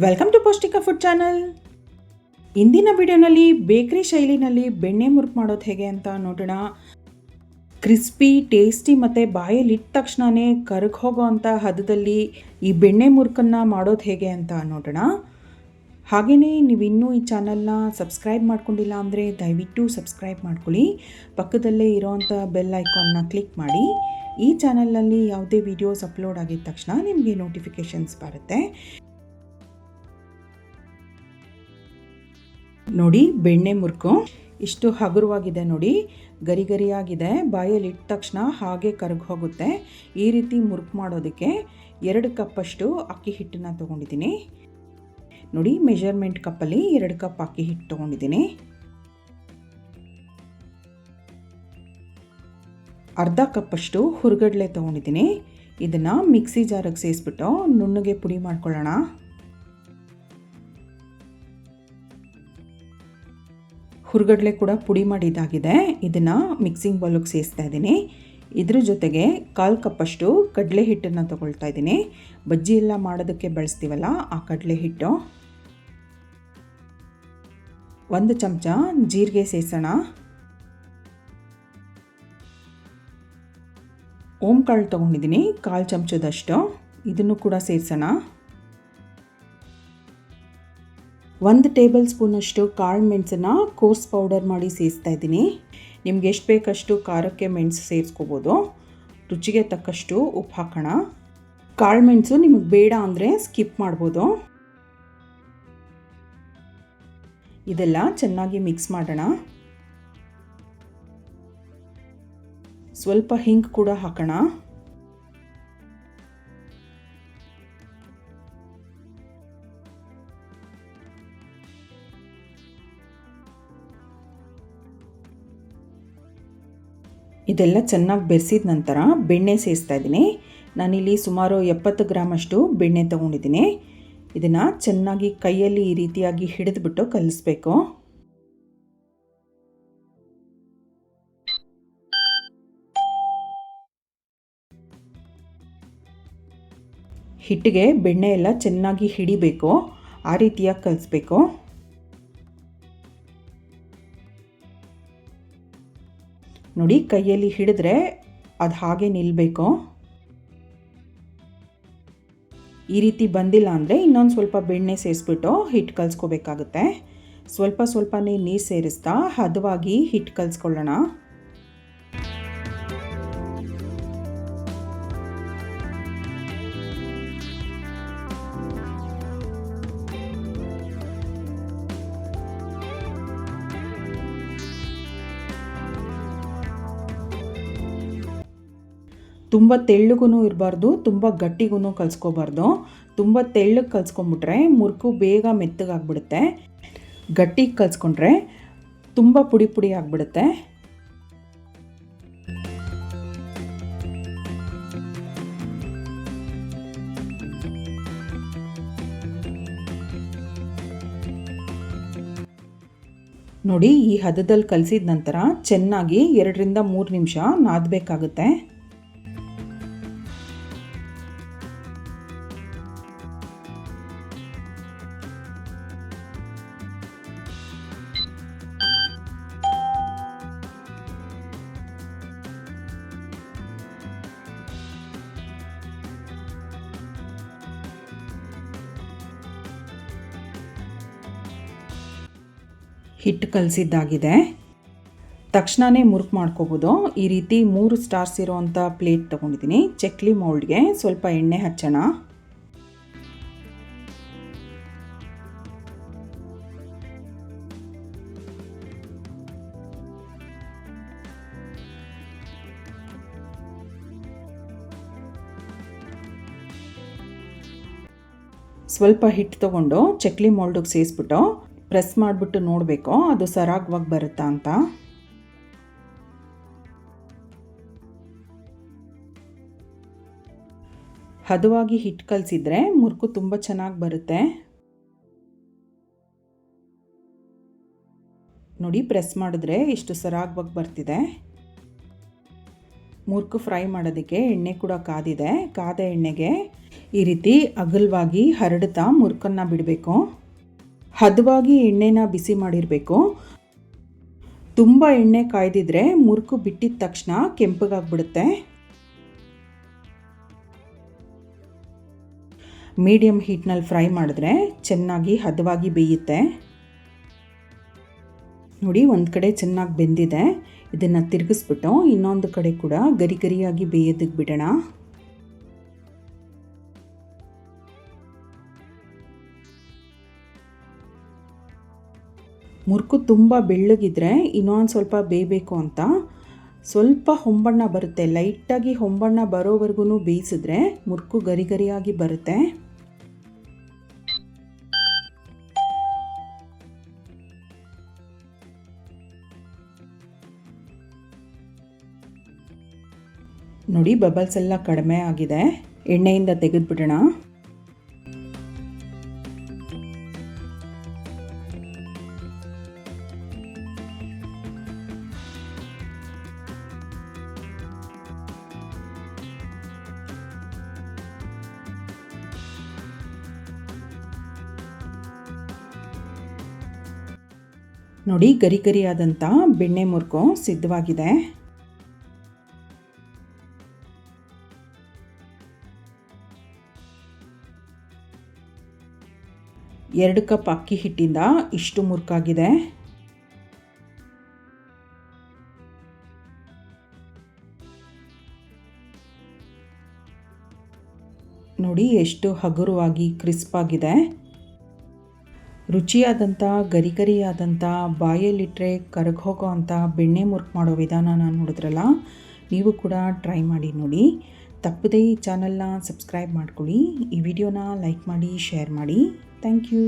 Welcome to ಪೌಷ್ಟಿಕ food channel. ಇಂದಿನ ವಿಡಿಯೋನಲ್ಲಿ ಬೇಕರಿ ಶೈಲಿನಲ್ಲಿ ಬೆಣ್ಣೆ ಮುರುಕು ಮಾಡೋದು ಹೇಗೆ ಅಂತ ನೋಡೋಣ. ಕ್ರಿಸ್ಪಿ, ಟೇಸ್ಟಿ ಮತ್ತು ಬಾಯಲ್ಲಿ ಇಟ್ಟ ತಕ್ಷಣವೇ ಕರಗಿ ಹೋಗೋ ಅಂಥ ಹದದಲ್ಲಿ ಈ ಬೆಣ್ಣೆ ಮುರುಕನ್ನು ಮಾಡೋದು ಹೇಗೆ ಅಂತ ನೋಡೋಣ. ಹಾಗೆಯೇ ನೀವು ಇನ್ನೂ ಈ ಚಾನಲ್ನ ಸಬ್ಸ್ಕ್ರೈಬ್ ಮಾಡ್ಕೊಂಡಿಲ್ಲ ಅಂದರೆ ದಯವಿಟ್ಟು ಸಬ್ಸ್ಕ್ರೈಬ್ ಮಾಡ್ಕೊಳ್ಳಿ. ಪಕ್ಕದಲ್ಲೇ ಇರೋವಂಥ ಬೆಲ್ ಐಕಾನ್ನ ಕ್ಲಿಕ್ ಮಾಡಿ. ಈ ಚಾನಲ್ನಲ್ಲಿ ಯಾವುದೇ ವಿಡಿಯೋಸ್ ಅಪ್ಲೋಡ್ ಆಗಿದ ತಕ್ಷಣ ನಿಮಗೆ ನೋಟಿಫಿಕೇಷನ್ಸ್ ಬರುತ್ತೆ. ನೋಡಿ, ಬೆಣ್ಣೆ ಮುರುಕು ಇಷ್ಟು ಹಗುರವಾಗಿದೆ ನೋಡಿ, ಗರಿ ಗರಿಯಾಗಿದೆ. ಬಾಯಲ್ಲಿ ಇಟ್ಟ ತಕ್ಷಣ ಹಾಗೆ ಕರಗಿ ಹೋಗುತ್ತೆ. ಈ ರೀತಿ ಮುರುಕು ಮಾಡೋದಕ್ಕೆ 2 ಕಪ್ಪಷ್ಟು ಅಕ್ಕಿ ಹಿಟ್ಟನ್ನು ತೊಗೊಂಡಿದ್ದೀನಿ. ನೋಡಿ, ಮೆಜರ್ಮೆಂಟ್ ಕಪ್ಪಲ್ಲಿ 2 ಕಪ್ ಅಕ್ಕಿ ಹಿಟ್ಟು ತೊಗೊಂಡಿದ್ದೀನಿ. ಅರ್ಧ ಕಪ್ಪಷ್ಟು ಹುರ್ಗಡ್ಲೆ ತೊಗೊಂಡಿದ್ದೀನಿ. ಇದನ್ನು ಮಿಕ್ಸಿ ಜಾರಿಗೆ ಸೇರಿಸ್ಬಿಟ್ಟು ನುಣ್ಣಗೆ ಪುಡಿ ಮಾಡ್ಕೊಳ್ಳೋಣ. ಹುರ್ಗಡ್ಲೆ ಕೂಡ ಪುಡಿ ಮಾಡಿದ್ದಾಗಿದೆ. ಇದನ್ನು ಮಿಕ್ಸಿಂಗ್ ಬೌಲಿಗೆ ಸೇರಿಸ್ತಾ ಇದ್ದೀನಿ. ಇದ್ರ ಜೊತೆಗೆ 1/4 ಕಪ್ಪಷ್ಟು ಕಡಲೆ ಹಿಟ್ಟನ್ನು ತೊಗೊಳ್ತಾ ಇದ್ದೀನಿ. ಬಜ್ಜಿ ಎಲ್ಲ ಮಾಡೋದಕ್ಕೆ ಬಳಸ್ತೀವಲ್ಲ ಆ ಕಡಲೆ ಹಿಟ್ಟು. 1 ಚಮಚ ಜೀರಿಗೆ ಸೇರಿಸೋಣ. ಓಂ ಕಾಳು ತೊಗೊಂಡಿದ್ದೀನಿ 1/4 ಚಮಚದಷ್ಟು, ಇದನ್ನು ಕೂಡ ಸೇರಿಸೋಣ. 1 ಟೇಬಲ್ ಸ್ಪೂನಷ್ಟು ಕಾಳು ಮೆಣಸನ್ನು ಕೋರ್ಸ್ ಪೌಡರ್ ಮಾಡಿ ಸೇರಿಸ್ತಾ ಇದ್ದೀನಿ. ನಿಮ್ಗೆ ಎಷ್ಟು ಬೇಕಷ್ಟು ಖಾರಕ್ಕೆ ಮೆಣಸು ಸೇರಿಸ್ಕೋಬೋದು. ರುಚಿಗೆ ತಕ್ಕಷ್ಟು ಉಪ್ಪು ಹಾಕೋಣ. ಕಾಳು ಮೆಣಸು ನಿಮಗೆ ಬೇಡ ಅಂದರೆ ಸ್ಕಿಪ್ ಮಾಡ್ಬೋದು. ಇದೆಲ್ಲ ಚೆನ್ನಾಗಿ ಮಿಕ್ಸ್ ಮಾಡೋಣ. ಸ್ವಲ್ಪ ಹಿಂಗು ಕೂಡ ಹಾಕೋಣ. ಇದೆಲ್ಲ ಚೆನ್ನಾಗಿ ಬೆರೆಸಿದ ನಂತರ ಬೆಣ್ಣೆ ಸೇರಿಸ್ತಾ ಇದ್ದೀನಿ. ನಾನಿಲ್ಲಿ ಸುಮಾರು 70 ಗ್ರಾಮಷ್ಟು ಬೆಣ್ಣೆ ತೊಗೊಂಡಿದ್ದೀನಿ. ಇದನ್ನು ಚೆನ್ನಾಗಿ ಕೈಯಲ್ಲಿ ಈ ರೀತಿಯಾಗಿ ಹಿಡಿದುಬಿಟ್ಟು ಕಲಿಸ್ಬೇಕು. ಹಿಟ್ಟಿಗೆ ಬೆಣ್ಣೆ ಎಲ್ಲ ಚೆನ್ನಾಗಿ ಹಿಡಿಬೇಕು, ಆ ರೀತಿಯಾಗಿ ಕಲಿಸ್ಬೇಕು. ನೋಡಿ, ಕೈಯಲ್ಲಿ ಹಿಡಿದ್ರೆ ಅದು ಹಾಗೆ ನಿಲ್ಲಬೇಕು. ಈ ರೀತಿ ಬಂದಿಲ್ಲ ಅಂದರೆ ಇನ್ನೊಂದು ಸ್ವಲ್ಪ ಬೆಣ್ಣೆ ಸೇರಿಸ್ಬಿಟ್ಟು ಹಿಟ್ಟು ಕಲಿಸ್ಕೋಬೇಕಾಗುತ್ತೆ. ಸ್ವಲ್ಪ ಸ್ವಲ್ಪನೇ ನೀರು ಸೇರಿಸ್ತಾ ಹದವಾಗಿ ಹಿಟ್ಟು ಕಲಿಸ್ಕೊಳ್ಳೋಣ. ತುಂಬ ತೆಳ್ಳಗೂ ಇರಬಾರ್ದು, ತುಂಬ ಗಟ್ಟಿಗೂ ಕಲಿಸ್ಕೋಬಾರ್ದು. ತುಂಬ ತೆಳ್ಳಗೆ ಕಲಿಸ್ಕೊಂಬಿಟ್ರೆ ಮುರುಕು ಬೇಗ ಮೆತ್ತಗಾಗ್ಬಿಡುತ್ತೆ. ಗಟ್ಟಿಗೆ ಕಲಿಸ್ಕೊಂಡ್ರೆ ತುಂಬ ಪುಡಿ ಪುಡಿ ಆಗಿಬಿಡುತ್ತೆ. ನೋಡಿ, ಈ ಹದದಲ್ಲಿ ಕಲಿಸಿದ ನಂತರ ಚೆನ್ನಾಗಿ 2 ರಿಂದ 3 ನಿಮಿಷ ನಾದಬೇಕಾಗುತ್ತೆ. ಹಿಟ್ಟು ಕಲಸಿದ್ದಾಗಿದೆ. ತಕ್ಷಣವೇ ಮುರುಕು ಮಾಡ್ಕೋಬೋದು. ಈ ರೀತಿ 3 ಸ್ಟಾರ್ಸ್ ಇರೋವಂಥ ಪ್ಲೇಟ್ ತೊಗೊಂಡಿದ್ದೀನಿ. ಚಕ್ಲಿ ಮೌಲ್ಡ್ಗೆ ಸ್ವಲ್ಪ ಎಣ್ಣೆ ಹಚ್ಚೋಣ. ಸ್ವಲ್ಪ ಹಿಟ್ಟು ತೊಗೊಂಡು ಚಕ್ಲಿ ಮೌಲ್ಡಿಗೆ ಸೇರಿಸ್ಬಿಟ್ಟು ಪ್ರೆಸ್ ಮಾಡಿಬಿಟ್ಟು ನೋಡಬೇಕು ಅದು ಸರಾಗವಾಗಿ ಬರುತ್ತಾ ಅಂತ. ಹದವಾಗಿ ಹಿಟ್ಟು ಕಲಸಿದ್ರೆ ಮುರುಕು ತುಂಬ ಚೆನ್ನಾಗಿ ಬರುತ್ತೆ. ನೋಡಿ, ಪ್ರೆಸ್ ಮಾಡಿದ್ರೆ ಎಷ್ಟು ಸರಾಗವಾಗಿ ಬರ್ತಿದೆ. ಮುರುಕು ಫ್ರೈ ಮಾಡೋದಕ್ಕೆ ಎಣ್ಣೆ ಕೂಡ ಕಾದಿದೆ. ಕಾದ ಎಣ್ಣೆಗೆ ಈ ರೀತಿ ಅಗಲವಾಗಿ ಹರಡುತ್ತಾ ಮುರುಕನ್ನು ಬಿಡಬೇಕು. ಹದವಾಗಿ ಎಣ್ಣೆನ ಬಿಸಿ ಮಾಡಿರಬೇಕು. ತುಂಬ ಎಣ್ಣೆ ಕಾಯ್ದಿದ್ರೆ ಮುರುಕು ಬಿಟ್ಟಿದ ತಕ್ಷಣ ಕೆಂಪಗಾಗ್ಬಿಡುತ್ತೆ. ಮೀಡಿಯಮ್ ಹೀಟ್ನಲ್ಲಿ ಫ್ರೈ ಮಾಡಿದ್ರೆ ಚೆನ್ನಾಗಿ ಹದವಾಗಿ ಬೇಯುತ್ತೆ. ನೋಡಿ, ಒಂದು ಕಡೆ ಚೆನ್ನಾಗಿ ಬೆಂದಿದೆ. ಇದನ್ನು ತಿರುಗಿಸ್ಬಿಟ್ಟು ಇನ್ನೊಂದು ಕಡೆ ಕೂಡ ಗರಿ ಗರಿಯಾಗಿ ಬೇಯೋದಕ್ಕೆ ಬಿಡೋಣ. ಮುರುಕು ತುಂಬ ಬೆಳ್ಳಗಿದ್ರೆ ಇನ್ನೊಂದು ಸ್ವಲ್ಪ ಬೇಯಬೇಕು ಅಂತ ಸ್ವಲ್ಪ ಹೊಂಬಣ್ಣ ಬರುತ್ತೆ. ಲೈಟಾಗಿ ಹೊಂಬಣ್ಣ ಬರೋವರೆಗೂ ಬೇಯಿಸಿದ್ರೆ ಮುರುಕು ಗರಿ ಗರಿಯಾಗಿ ಬರುತ್ತೆ. ನೋಡಿ, ಬಬಲ್ಸ್ ಎಲ್ಲ ಕಡಿಮೆ ಆಗಿದೆ. ಎಣ್ಣೆಯಿಂದ ತೆಗೆದುಬಿಡೋಣ. ನೋಡಿ, ಗರಿ ಗರಿಯಾದಂಥ ಬೆಣ್ಣೆ ಮುರುಕು ಸಿದ್ಧವಾಗಿದೆ. 2 ಕಪ್ ಅಕ್ಕಿ ಹಿಟ್ಟಿಂದ ಇಷ್ಟು ಮುರುಕಾಗಿದೆ. ನೋಡಿ ಎಷ್ಟು ಹಗುರವಾಗಿ ಕ್ರಿಸ್ಪಾಗಿದೆ. ರುಚಿಯಾದಂಥ ಗರಿ ಗರಿಯಾದಂಥ ಬಾಯಲ್ಲಿಟ್ಟರೆ ಕರಗೋಗೋ ಅಂಥ ಬೆಣ್ಣೆ ಮುರುಕು ಮಾಡೋ ವಿಧಾನನ ನೋಡಿದ್ರಲ್ಲ, ನೀವು ಕೂಡ ಟ್ರೈ ಮಾಡಿ ನೋಡಿ. ತಪ್ಪದೇ ಈ ಚಾನಲ್ನ ಸಬ್ಸ್ಕ್ರೈಬ್ ಮಾಡ್ಕೊಳ್ಳಿ. ಈ ವಿಡಿಯೋನ ಲೈಕ್ ಮಾಡಿ, ಶೇರ್ ಮಾಡಿ. Thank you.